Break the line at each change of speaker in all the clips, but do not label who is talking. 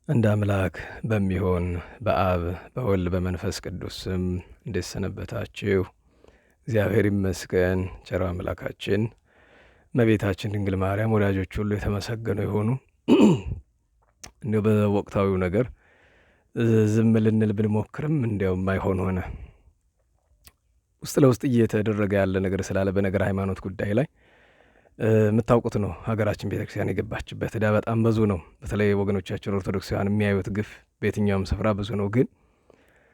እንደ አምላክ በሚሆን በአብ በወልድ በመንፈስ ቅዱስ ስም እንዴት ሰነበታችሁ? እግዚአብሔር ይመስገን። ቸር አምላካችን እመቤታችን ድንግል ማርያም ወዳጆች ሁሉ የተመሰገኑ የሆኑ እንዲሁ በወቅታዊው ነገር ዝም ልንል ብንሞክርም እንዲያውም አይሆን ሆነ። ውስጥ ለውስጥ እየተደረገ ያለ ነገር ስላለ በነገር ሃይማኖት ጉዳይ ላይ የምታውቁት ነው። ሀገራችን ቤተክርስቲያን የገባችበት ዕዳ በጣም ብዙ ነው። በተለይ ወገኖቻችን ኦርቶዶክሳውያን የሚያዩት ግፍ በየትኛውም ስፍራ ብዙ ነው። ግን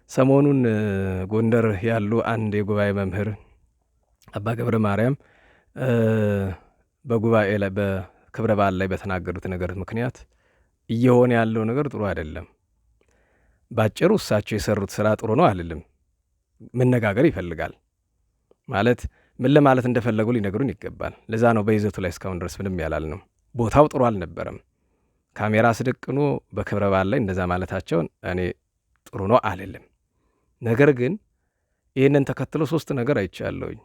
ሰሞኑን ጎንደር ያሉ አንድ የጉባኤ መምህር አባ ገብረ ማርያም በጉባኤ ላይ በክብረ በዓል ላይ በተናገሩት ነገር ምክንያት እየሆነ ያለው ነገር ጥሩ አይደለም። ባጭሩ እሳቸው የሰሩት ስራ ጥሩ ነው አልልም። መነጋገር ይፈልጋል ማለት ምን ለማለት እንደፈለጉ ሊነግሩን ይገባል። ለዛ ነው በይዘቱ ላይ እስካሁን ድረስ ምንም ያላል ነው። ቦታው ጥሩ አልነበረም። ካሜራ አስደቅኖ በክብረ በዓል ላይ እንደዛ ማለታቸውን እኔ ጥሩ ነው አልልም። ነገር ግን ይህንን ተከትሎ ሶስት ነገር አይቻለሁኝ።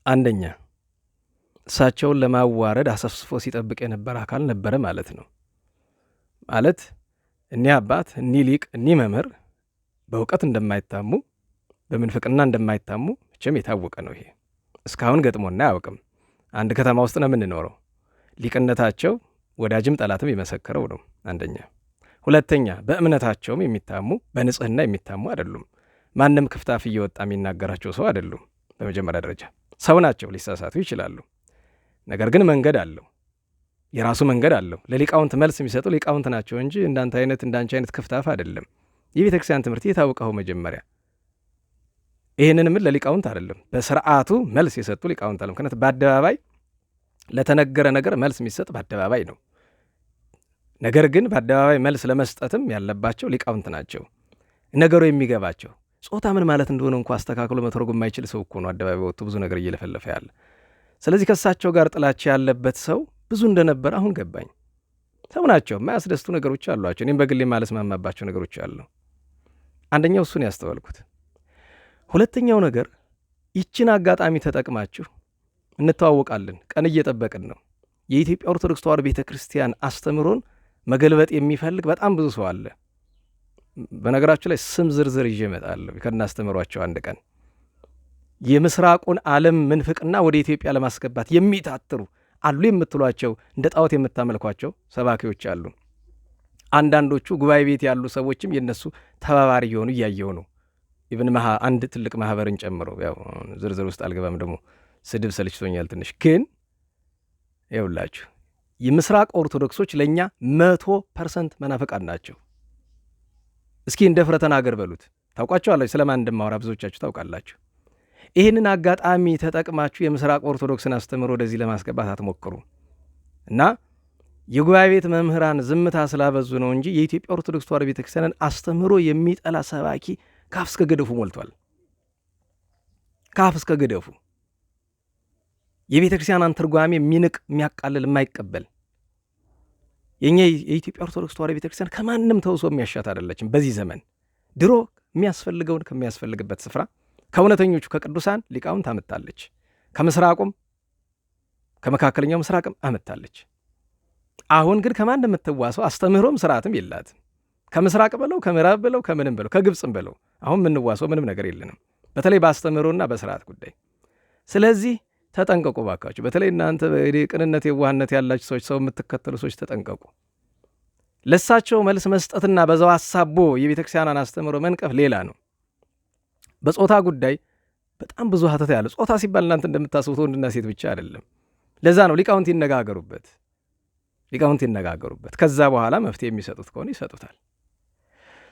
አንደኛ እሳቸውን ለማዋረድ አሰፍስፎ ሲጠብቅ የነበረ አካል ነበረ ማለት ነው። ማለት እኒህ አባት፣ እኒህ ሊቅ፣ እኒህ መምህር በእውቀት እንደማይታሙ በምንፍቅና እንደማይታሙ መቼም የታወቀ ነው። ይሄ እስካሁን ገጥሞና አያውቅም። አንድ ከተማ ውስጥ ነው የምንኖረው። ሊቅነታቸው ወዳጅም ጠላትም የመሰከረው ነው። አንደኛ። ሁለተኛ በእምነታቸውም የሚታሙ በንጽህና የሚታሙ አይደሉም። ማንም ክፍታፍ እየወጣ የሚናገራቸው ሰው አይደሉም። በመጀመሪያ ደረጃ ሰው ናቸው፣ ሊሳሳቱ ይችላሉ። ነገር ግን መንገድ አለው፣ የራሱ መንገድ አለው። ለሊቃውንት መልስ የሚሰጡ ሊቃውንት ናቸው እንጂ እንዳንተ አይነት እንዳንቺ አይነት ክፍታፍ አይደለም። የቤተ ክርስቲያን ትምህርት የታወቀው መጀመሪያ ይህንን ምን ለሊቃውንት አይደለም፣ በስርዓቱ መልስ የሰጡ ሊቃውንት አለ። ምክንያት በአደባባይ ለተነገረ ነገር መልስ የሚሰጥ በአደባባይ ነው። ነገር ግን በአደባባይ መልስ ለመስጠትም ያለባቸው ሊቃውንት ናቸው፣ ነገሩ የሚገባቸው። ጾታ ምን ማለት እንደሆነ እንኳ አስተካክሎ መተርጎም የማይችል ሰው እኮ ነው አደባባይ ወጥቶ ብዙ ነገር እየለፈለፈ ያለ። ስለዚህ ከእሳቸው ጋር ጥላቻ ያለበት ሰው ብዙ እንደነበረ አሁን ገባኝ። ሰው ናቸው፣ የማያስደስቱ ነገሮች አሏቸው። እኔም በግሌ ማለስማማባቸው ነገሮች አሉ። አንደኛው እሱን ያስተዋልኩት። ሁለተኛው ነገር ይችን አጋጣሚ ተጠቅማችሁ እንተዋወቃለን፣ ቀን እየጠበቅን ነው። የኢትዮጵያ ኦርቶዶክስ ተዋሕዶ ቤተ ክርስቲያን አስተምሮን መገልበጥ የሚፈልግ በጣም ብዙ ሰው አለ። በነገራችሁ ላይ ስም ዝርዝር ይዤ እመጣለሁ ከናስተምሯቸው አንድ ቀን። የምስራቁን ዓለም ምንፍቅና ወደ ኢትዮጵያ ለማስገባት የሚታትሩ አሉ የምትሏቸው እንደ ጣዖት የምታመልኳቸው ሰባኪዎች አሉ። አንዳንዶቹ ጉባኤ ቤት ያሉ ሰዎችም የነሱ ተባባሪ የሆኑ እያየው ነው። ኢብን አንድ ትልቅ ማህበርን ጨምሮ ያው ዝርዝር ውስጥ አልገባም፣ ደግሞ ስድብ ሰልችቶኛል ትንሽ። ግን ይኸውላችሁ የምስራቅ ኦርቶዶክሶች ለእኛ 100% መናፍቃን ናቸው። እስኪ እንደፍረ ተናገር በሉት። ታውቋቸዋላችሁ፣ ስለማን እንደማወራ ብዙዎቻችሁ ታውቃላችሁ። ይህንን አጋጣሚ ተጠቅማችሁ የምስራቅ ኦርቶዶክስን አስተምሮ ወደዚህ ለማስገባት አትሞክሩ እና የጉባኤ ቤት መምህራን ዝምታ ስላበዙ ነው እንጂ የኢትዮጵያ ኦርቶዶክስ ተዋሕዶ ቤተክርስቲያንን አስተምሮ የሚጠላ ሰባኪ ከአፍ እስከ ገደፉ ሞልቷል። ከአፍ እስከ ገደፉ የቤተ ክርስቲያኗን ትርጓሜ የሚንቅ የሚያቃልል የማይቀበል። የኛ የኢትዮጵያ ኦርቶዶክስ ተዋሕዶ ቤተ ክርስቲያን ከማንም ተውሶ የሚያሻት አይደለችም። በዚህ ዘመን ድሮ የሚያስፈልገውን ከሚያስፈልግበት ስፍራ ከእውነተኞቹ ከቅዱሳን ሊቃውንት አመጣለች። ከምስራቁም ከመካከለኛው ምስራቅም አመጣለች። አሁን ግን ከማን የምትዋሰው አስተምህሮም ስርዓትም የላትም። ከምስራቅ በለው ከምዕራብ በለው ከምንም በለው ከግብፅም በለው አሁን የምንዋሰው ምንም ነገር የለንም፣ በተለይ በአስተምህሮና በስርዓት ጉዳይ። ስለዚህ ተጠንቀቁ ባካችሁ። በተለይ እናንተ ቅንነት የዋህነት ያላችሁ ሰዎች፣ ሰው የምትከተሉ ሰዎች ተጠንቀቁ። ለሳቸው መልስ መስጠትና በዛው አሳቦ የቤተክርስቲያኗን አስተምህሮ መንቀፍ ሌላ ነው። በጾታ ጉዳይ በጣም ብዙ ሀተታ ያለ። ጾታ ሲባል እናንተ እንደምታስቡት ወንድና ሴት ብቻ አይደለም። ለዛ ነው ሊቃውንት ይነጋገሩበት፣ ሊቃውንት ይነጋገሩበት። ከዛ በኋላ መፍትሄ የሚሰጡት ከሆነ ይሰጡታል።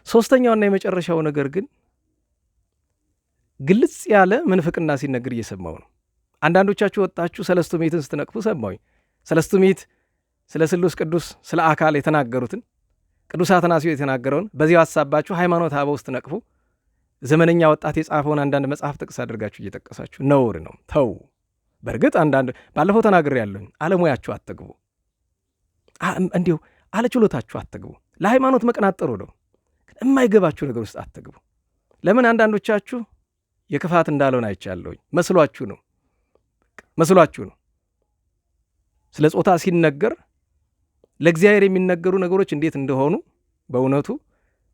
ሶስተኛውና የመጨረሻው ነገር ግን ግልጽ ያለ ምንፍቅና ሲነገር እየሰማው ነው። አንዳንዶቻችሁ ወጣችሁ ሰለስቱ ምዕትን ስትነቅፉ ሰማሁኝ። ሰለስቱ ምዕት ስለ ስሉስ ቅዱስ ስለ አካል የተናገሩትን ቅዱስ አትናስዮስ የተናገረውን በዚያው ሀሳባችሁ ሃይማኖተ አበው ስትነቅፉ ዘመነኛ ወጣት የጻፈውን አንዳንድ መጽሐፍ ጥቅስ አድርጋችሁ እየጠቀሳችሁ ነውር ነው። ተው። በእርግጥ አንዳንድ ባለፈው ተናግሬያለሁ። አለሙያችሁ አትግቡ፣ እንዲሁ አለችሎታችሁ አትግቡ። ለሃይማኖት መቅናት ጥሩ ነው፣ የማይገባችሁ ነገር ውስጥ አትግቡ። ለምን አንዳንዶቻችሁ የክፋት እንዳልሆነ አይቻለሁኝ። መስሏችሁ ነው። ስለ ጾታ ሲነገር ለእግዚአብሔር የሚነገሩ ነገሮች እንዴት እንደሆኑ በእውነቱ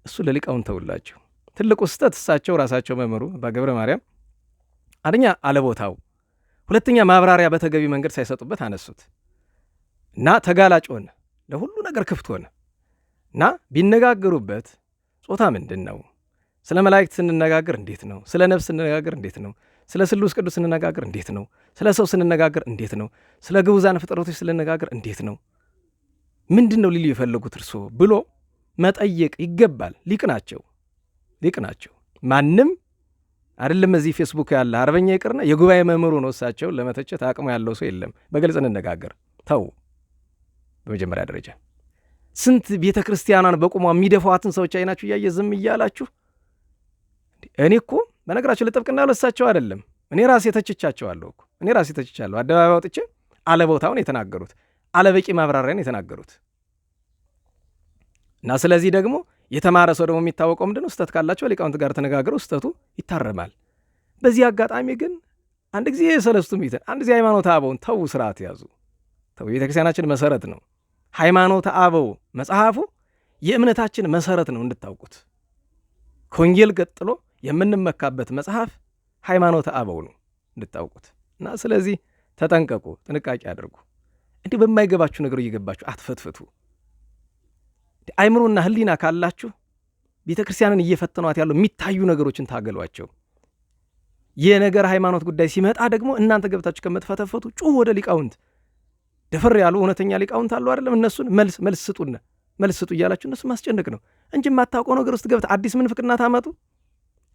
እሱ ለሊቃውን ተውላቸው። ትልቁ ስህተት እሳቸው ራሳቸው መምህሩ አባ ገብረ ማርያም አንደኛ አለቦታው፣ ሁለተኛ ማብራሪያ በተገቢ መንገድ ሳይሰጡበት አነሱት እና ተጋላጭ ሆነ፣ ለሁሉ ነገር ክፍት ሆነ እና ቢነጋገሩበት ጾታ ምንድን ነው? ስለ መላእክት ስንነጋገር እንዴት ነው? ስለ ነፍስ ስንነጋገር እንዴት ነው? ስለ ስሉስ ቅዱስ ስንነጋገር እንዴት ነው? ስለ ሰው ስንነጋገር እንዴት ነው? ስለ ግዑዛን ፍጥረቶች ስንነጋገር እንዴት ነው? ምንድን ነው ሊሉ የፈለጉት እርስዎ ብሎ መጠየቅ ይገባል። ሊቅ ናቸው። ማንም አይደለም እዚህ ፌስቡክ ያለ አርበኛ ይቅርና የጉባኤ መምህሩ ነው እሳቸውን ለመተቸት አቅሙ ያለው ሰው የለም። በግልጽ እንነጋገር። ተው። በመጀመሪያ ደረጃ ስንት ቤተ ክርስቲያኗን በቁሟ የሚደፋዋትን ሰዎች አይናችሁ እያየ ዝም እያላችሁ። እኔ እኮ በነገራችሁ ለጥብቅና ለእሳቸው አይደለም፣ እኔ ራሴ ተችቻቸዋለሁ እኮ አደባባይ ወጥቼ አለቦታውን የተናገሩት አለበቂ ማብራሪያን የተናገሩት እና ስለዚህ ደግሞ የተማረ ሰው ደግሞ የሚታወቀው ምንድነው? ስህተት ካላቸው ሊቃውንት ጋር ተነጋግረው ስህተቱ ይታረማል። በዚህ አጋጣሚ ግን አንድ ጊዜ ሰለስቱ ምዕተን፣ አንድ ጊዜ ሃይማኖተ አበውን ተዉ፣ ስርዓት ያዙ። ተው። የቤተክርስቲያናችን መሰረት ነው ሃይማኖተ አበው። መጽሐፉ የእምነታችን መሰረት ነው እንድታውቁት። ከወንጌል ቀጥሎ የምንመካበት መጽሐፍ ሃይማኖተ አበው ነው እንድታውቁት። እና ስለዚህ ተጠንቀቁ፣ ጥንቃቄ አድርጉ። እንዲህ በማይገባችሁ ነገር እየገባችሁ አትፈትፍቱ። አይምሮና ሕሊና ካላችሁ ቤተ ክርስቲያንን እየፈተኗት ያለው የሚታዩ ነገሮችን ታገሏቸው። የነገር ሃይማኖት ጉዳይ ሲመጣ ደግሞ እናንተ ገብታችሁ ከምትፈተፈቱ ጩሁ ወደ ሊቃውንት። ደፈር ያሉ እውነተኛ ሊቃውንት አሉ አይደለም? እነሱን መልስ ስጡ እያላችሁ እነሱ ማስጨነቅ ነው እንጂ የማታውቀው ነገር ውስጥ ገብታ አዲስ ምንፍቅና ታመጡ።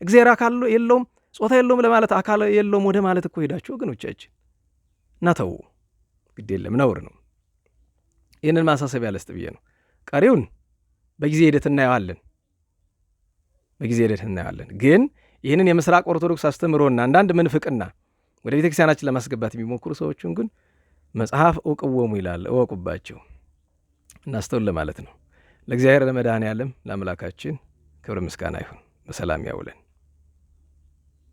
እግዚአብሔር አካል የለውም ጾታ የለውም ለማለት አካል የለውም ወደ ማለት እኮ ሄዳችሁ ወገኖቻችን። እና ተው፣ ግድ የለም ነውር ነው። ይህንን ማሳሰቢያ ልስጥ ብዬ ነው። ቀሪውን በጊዜ ሂደት እናየዋለን። ግን ይህንን የምስራቅ ኦርቶዶክስ አስተምሮና አንዳንድ ምንፍቅና ወደ ቤተ ክርስቲያናችን ለማስገባት የሚሞክሩ ሰዎችን ግን መጽሐፍ እውቅወሙ ይላል፣ እወቁባቸው፣ እናስተውል ለማለት ነው። ለእግዚአብሔር ለመድኃኔዓለም ለአምላካችን ክብር ምስጋና ይሁን። በሰላም ያውለን።